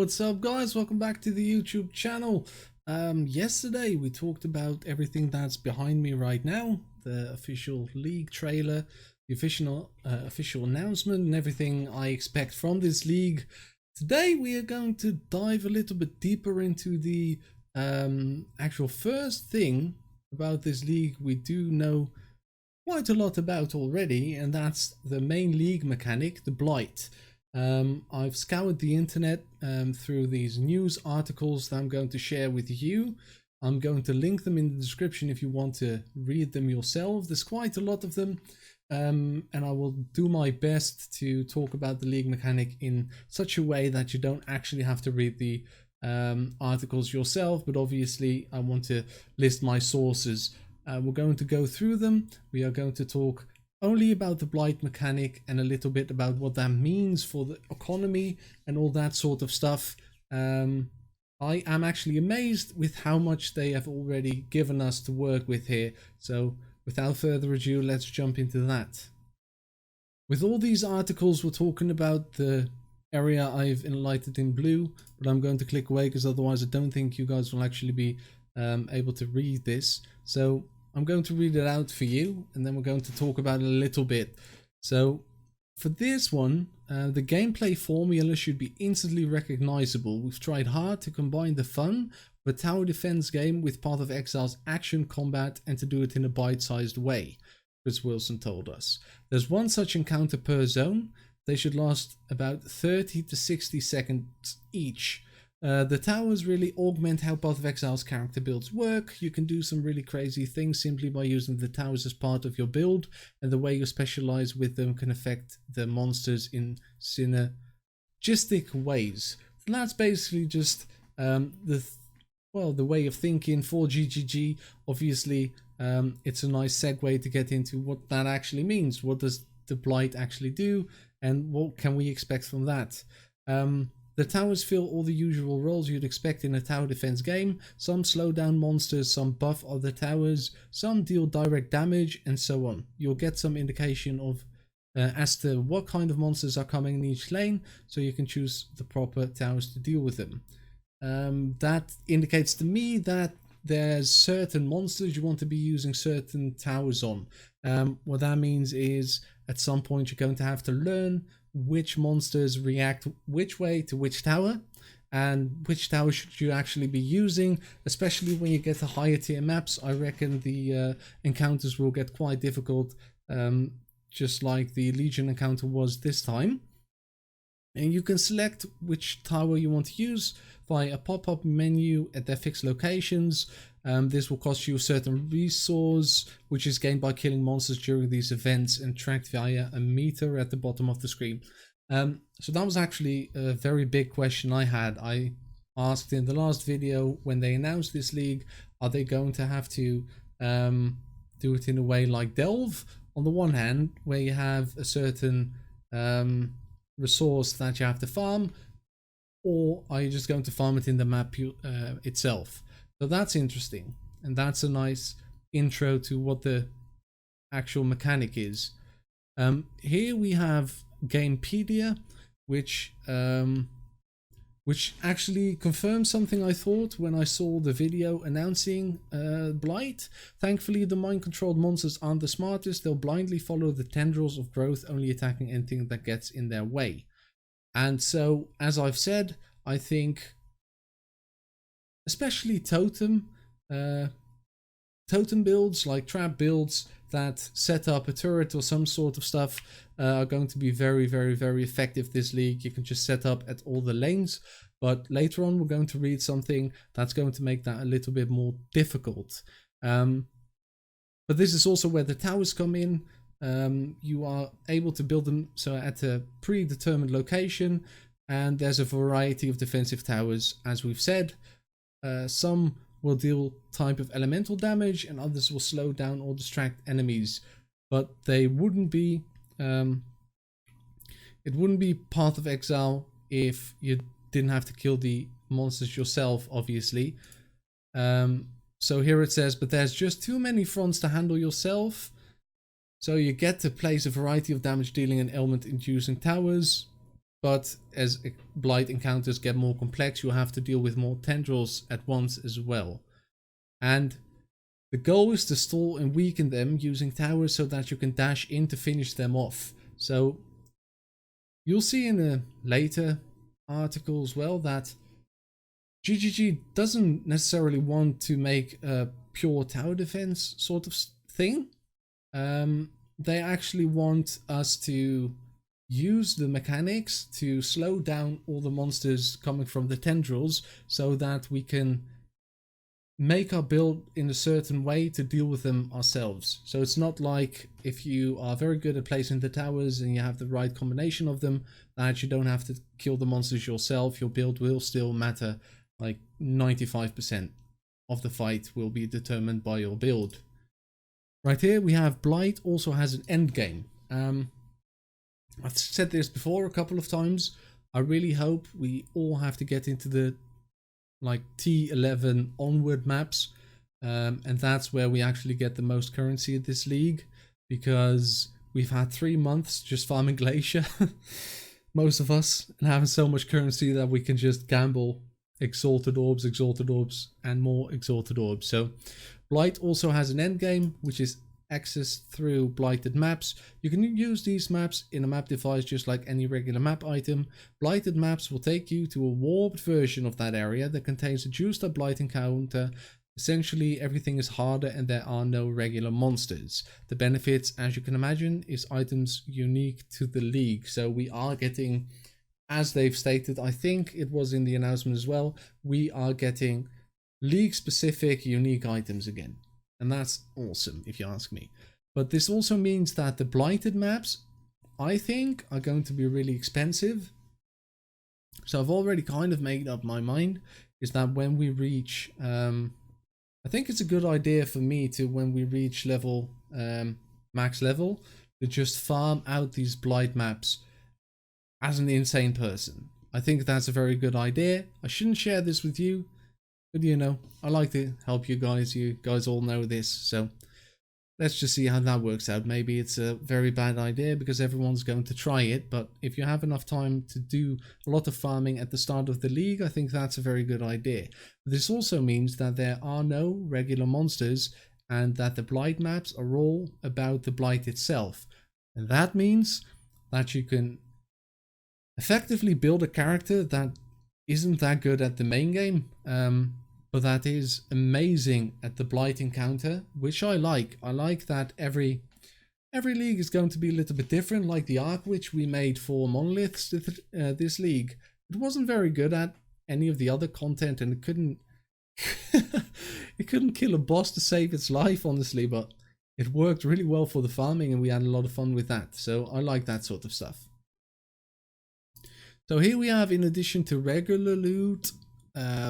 what's up guys? Welcome back to the YouTube channel. Yesterday we talked about everything that's behind me right now, the official league trailer, the official announcement and everything I expect from this league. Today we are going to dive a little bit deeper into the actual first thing about this league we do know quite a lot about already, and that's the main league mechanic, the Blight. I've scoured the internet through these news articles that I'm going to share with you. I'm going to link them in the description if you want to read them yourself. There's quite a lot of them, and I will do my best to talk about the league mechanic in such a way that you don't actually have to read the articles yourself, but obviously I want to list my sources. We're going to go through them. We are going to talk only about the Blight mechanic and a little bit about what that means for the economy and all that sort of stuff. I am actually amazed with how much they have already given us to work with here. So without further ado, let's jump into that. With all these articles, we're talking about the area I've enlightened in blue, but I'm going to click away because otherwise I don't think you guys will actually be able to read this. So I'm going to read it out for you, and then we're going to talk about it a little bit. So for this one, the gameplay formula should be instantly recognizable. We've tried hard to combine the fun of a tower defense game with part of Exile's action combat and to do it in a bite-sized way, Chris Wilson told us. There's one such encounter per zone. They should last about 30 to 60 seconds each. The towers really augment how Path of Exile's character builds work. You can do some really crazy things simply by using the towers as part of your build, and the way you specialize with them can affect the monsters in synergistic ways. So that's basically just the way of thinking for GGG. Obviously, it's a nice segue to get into what that actually means. What does the Blight actually do, and what can we expect from that? The towers fill all the usual roles you'd expect in a tower defense game. Some slow down monsters, some buff other towers, some deal direct damage, and so on. You'll get some indication of as to what kind of monsters are coming in each lane, so you can choose the proper towers to deal with them. That indicates to me that there's certain monsters you want to be using certain towers on. What that means is at some point you're going to have to learn which monsters react which way to which tower, and which tower should you actually be using, especially when you get to higher tier maps. I reckon the encounters will get quite difficult, just like the Legion encounter was this time. And you can select which tower you want to use via a pop-up menu at their fixed locations. This will cost you a certain resource, which is gained by killing monsters during these events and tracked via a meter at the bottom of the screen. So that was actually a very big question I had. I asked in the last video, when they announced this league, are they going to have to do it in a way like Delve? On the one hand, where you have a certain resource that you have to farm, or are you just going to farm it in the map itself? So that's interesting, and that's a nice intro to what the actual mechanic is. Here we have Gamepedia, which actually confirms something I thought when I saw the video announcing Blight. Thankfully, the mind-controlled monsters aren't the smartest. They'll blindly follow the tendrils of growth, only attacking anything that gets in their way. And so, as I've said, I think especially totem builds, like trap builds that set up a turret or some sort of stuff, are going to be very, very, very effective this league. You can just set up at all the lanes, but later on we're going to read something that's going to make that a little bit more difficult. But this is also where the towers come in. You are able to build them so at a predetermined location, and there's a variety of defensive towers, as we've said. Some will deal type of elemental damage, and others will slow down or distract enemies. But they wouldn't be. It wouldn't be Path of Exile if you didn't have to kill the monsters yourself, obviously. So here it says, but there's just too many fronts to handle yourself. So you get to place a variety of damage dealing and element inducing towers. but as Blight encounters get more complex, you have to deal with more tendrils at once as well. And the goal is to stall and weaken them using towers so that you can dash in to finish them off. So you'll see in a later article as well that GGG doesn't necessarily want to make a pure tower defense sort of thing. They actually want us to use the mechanics to slow down all the monsters coming from the tendrils so that we can make our build in a certain way to deal with them ourselves. So it's not like if you are very good at placing the towers and you have the right combination of them, that you don't have to kill the monsters yourself. Your build will still matter. Like 95% of the fight will be determined by your build. Right here we have Blight also has an endgame. I've said this before a couple of times. I really hope we all have to get into the like T11 onward maps, and that's where we actually get the most currency at this league, because we've had 3 months just farming Glacier, most of us, and having so much currency that we can just gamble exalted orbs, and more exalted orbs. So Blight also has an endgame, which is access through blighted maps. You can use these maps in a map device just like any regular map item. Blighted maps will take you to a warped version of that area that contains a juiced up blight encounter. Essentially everything is harder and there are no regular monsters. The benefits, as you can imagine, is items unique to the league. So we are getting, as they've stated, I think it was in the announcement as well, we are getting league specific unique items again. And that's awesome, if you ask me. But this also means that the blighted maps, I think, are going to be really expensive. So I've already kind of made up my mind, is that when we reach, I think it's a good idea for me to, when we reach level, max level, to just farm out these blight maps as an insane person. I think that's a very good idea. I shouldn't share this with you, but you know, I like to help you guys. You guys all know this, so let's just see how that works out. Maybe it's a very bad idea because everyone's going to try it, but if you have enough time to do a lot of farming at the start of the league, I think that's a very good idea. This also means that there are no regular monsters and that the blight maps are all about the blight itself. And that means that you can effectively build a character that isn't that good at the main game, but that is amazing at the blight encounter, which I like. I like that every league is going to be a little bit different, like the arc which we made for monoliths this league. It wasn't very good at any of the other content, and it couldn't it couldn't kill a boss to save its life, honestly, but it worked really well for the farming and we had a lot of fun with that. So I like that sort of stuff. So here we have, in addition to regular loot,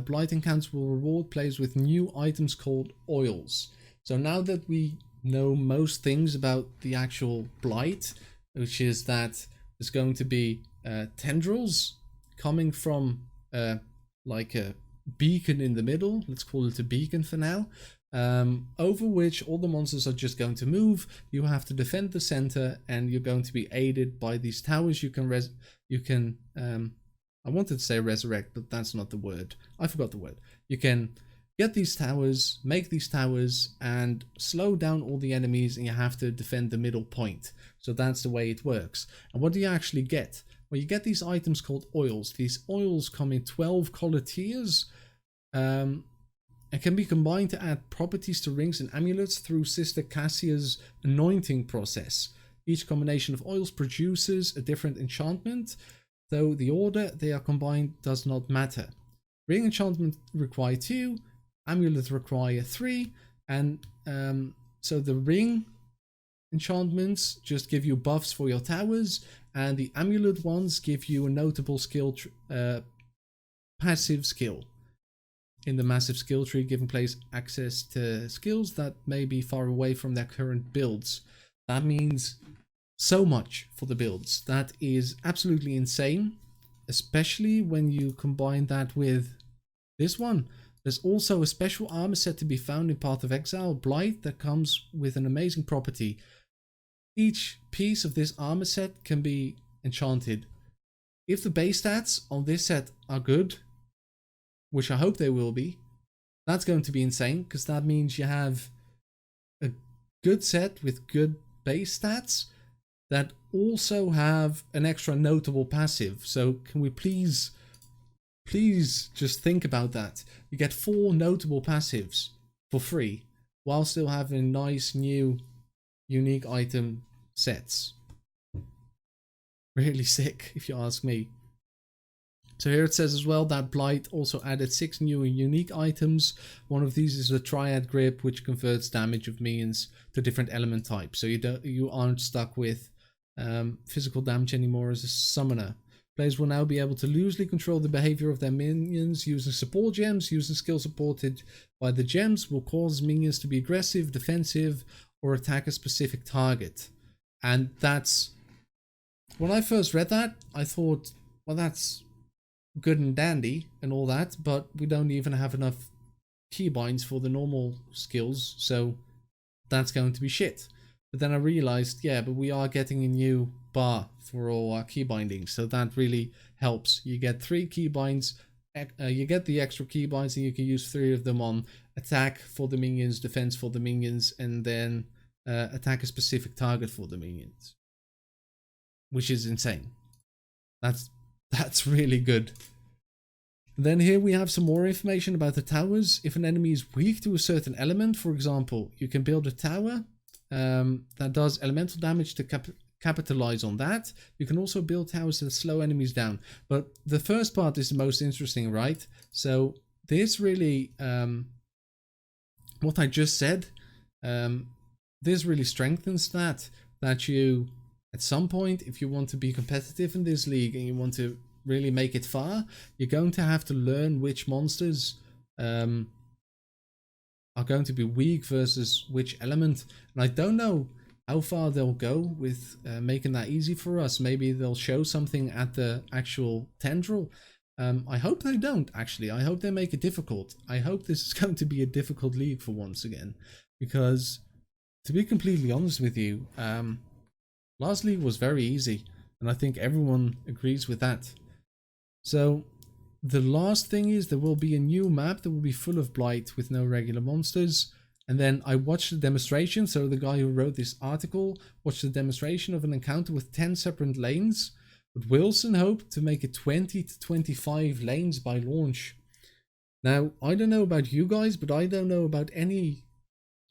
Blight encounters will reward players with new items called oils. So now that we know most things about the actual Blight, which is that there's going to be tendrils coming from like a beacon in the middle, let's call it a beacon for now, over which all the monsters are just going to move. You have to defend the center and you're going to be aided by these towers. You can I wanted to say resurrect, but that's not the word. I forgot the word. You can get these towers, make these towers, and slow down all the enemies, and you have to defend the middle point. So that's the way it works. And what do you actually get? Well, you get these items called oils. These oils come in 12 color tiers, and can be combined to add properties to rings and amulets through Sister Cassia's anointing process. Each combination of oils produces a different enchantment, though the order they are combined does not matter. Ring enchantment require 2, amulet require 3, and so the ring enchantments just give you buffs for your towers, and the amulet ones give you a notable skill, passive skill in the massive skill tree, giving players access to skills that may be far away from their current builds. That means so much for the builds. That is absolutely insane, especially when you combine that with this one. There's also a special armor set to be found in Path of Exile, Blight, that comes with an amazing property. Each piece of this armor set can be enchanted. if the base stats on this set are good, which I hope they will be, that's going to be insane, because that means you have a good set with good base stats that also have an extra notable passive. So can we please just think about that? You get 4 notable passives for free while still having nice new unique item sets. Really sick, if you ask me. So here it says as well that Blight also added 6 new unique items. One of these is the Triad Grip, which converts damage of minions to different element types. So you aren't stuck with physical damage anymore as a summoner. Players will now be able to loosely control the behavior of their minions using support gems. Using skills supported by the gems will cause minions to be aggressive, defensive, or attack a specific target. And that's... when I first read that, I thought, well, that's good and dandy and all that, but we don't even have enough keybinds for the normal skills, so that's going to be shit. But then I realized, yeah, but we are getting a new bar for all our keybindings, so that really helps. You get 3 keybinds, you get the extra keybinds, and you can use 3 of them on attack for the minions, defense for the minions, and then attack a specific target for the minions, which is insane. That's really good. Then here we have some more information about the towers. If an enemy is weak to a certain element, for example, you can build a tower that does elemental damage to capitalize on that. You can also build towers that slow enemies down. But the first part is the most interesting, right? So this really, what I just said, this really strengthens that you, at some point, if you want to be competitive in this league and you want to really make it far, you're going to have to learn which monsters are going to be weak versus which element. And I don't know how far they'll go with making that easy for us. Maybe they'll show something at the actual tendril. I hope they don't, actually. I hope they make it difficult. I hope this is going to be a difficult league for once again. Because, to be completely honest with you, last league was very easy, and I think everyone agrees with that. So the last thing is there will be a new map that will be full of Blight with no regular monsters. And then I watched the demonstration, so the guy who wrote this article watched the demonstration of an encounter with 10 separate lanes. But Wilson hoped to make it 20 to 25 lanes by launch. Now, I don't know about you guys, but I don't know about any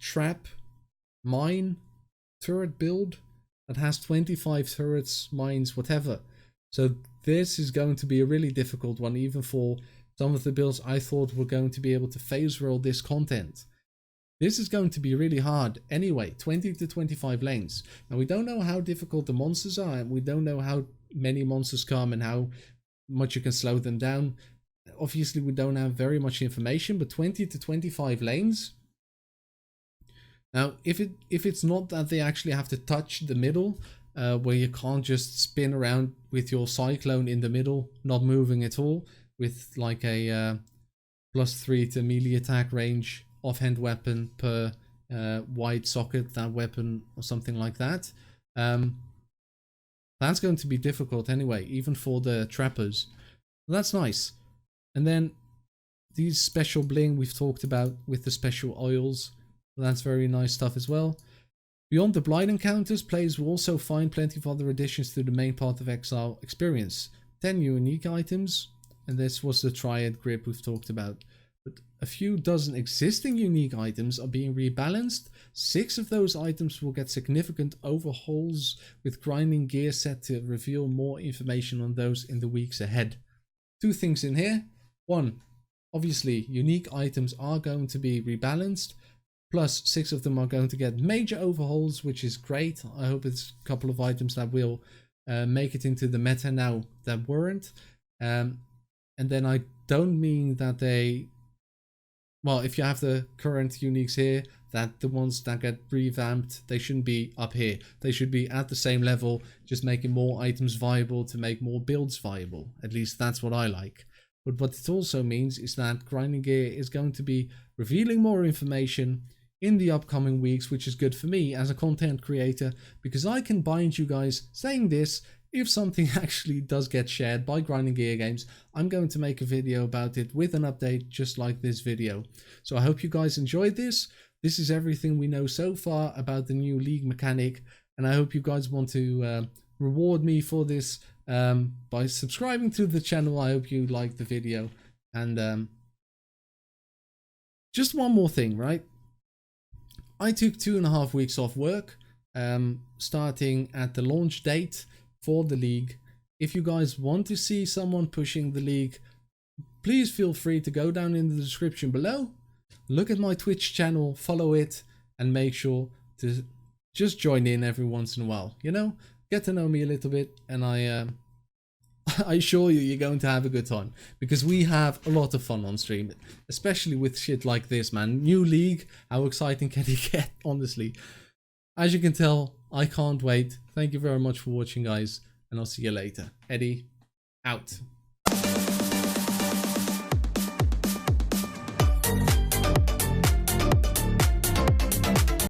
trap, mine, turret build that has 25 turrets, mines, whatever. So this is going to be a really difficult one, even for some of the builds I thought were going to be able to phase roll this content. This is going to be really hard. Anyway, 20 to 25 lanes. Now, we don't know how difficult the monsters are, and we don't know how many monsters come and how much you can slow them down. Obviously, we don't have very much information, but 20 to 25 lanes. Now, if it's not that they actually have to touch the middle, where you can't just spin around with your cyclone in the middle, not moving at all, with like a +3 to melee attack range offhand weapon per wide socket, that weapon, or something like that. That's going to be difficult anyway, even for the trappers. That's nice. And then these special bling we've talked about with the special oils. That's very nice stuff as well. Beyond the Blight encounters, players will also find plenty of other additions to the main part of Exile experience. 10 unique items, and this was the Triad Grip we've talked about. But a few dozen existing unique items are being rebalanced. 6 of those items will get significant overhauls, with grinding gear set to reveal more information on those in the weeks ahead. 2 things in here. 1, obviously unique items are going to be rebalanced. Plus 6 of them are going to get major overhauls, which is great. I hope it's a couple of items that will make it into the meta now that weren't. And then I don't mean that they... well, if you have the current uniques here, that the ones that get revamped, they shouldn't be up here. They should be at the same level, just making more items viable to make more builds viable. At least that's what I like. But what it also means is that grinding gear is going to be revealing more information in the upcoming weeks, which is good for me as a content creator, because I can bind you guys saying this if something actually does get shared by Grinding Gear Games, I'm going to make a video about it with an update just like this video. So I hope you guys enjoyed this. This is everything we know so far about the new league mechanic, and I hope you guys want to reward me for this by subscribing to the channel. I hope you liked the video. And just one more thing, right? I took 2.5 weeks off work, starting at the launch date for the league. If you guys want to see someone pushing the league, please feel free to go down in the description below, look at my Twitch channel, follow it, and make sure to just join in every once in a while. You know, get to know me a little bit, and I assure you, you're going to have a good time, because we have a lot of fun on stream, especially with shit like this, man. New league, how exciting can it get, honestly? As you can tell, I can't wait. Thank you very much for watching, guys, and I'll see you later. Eddie, out.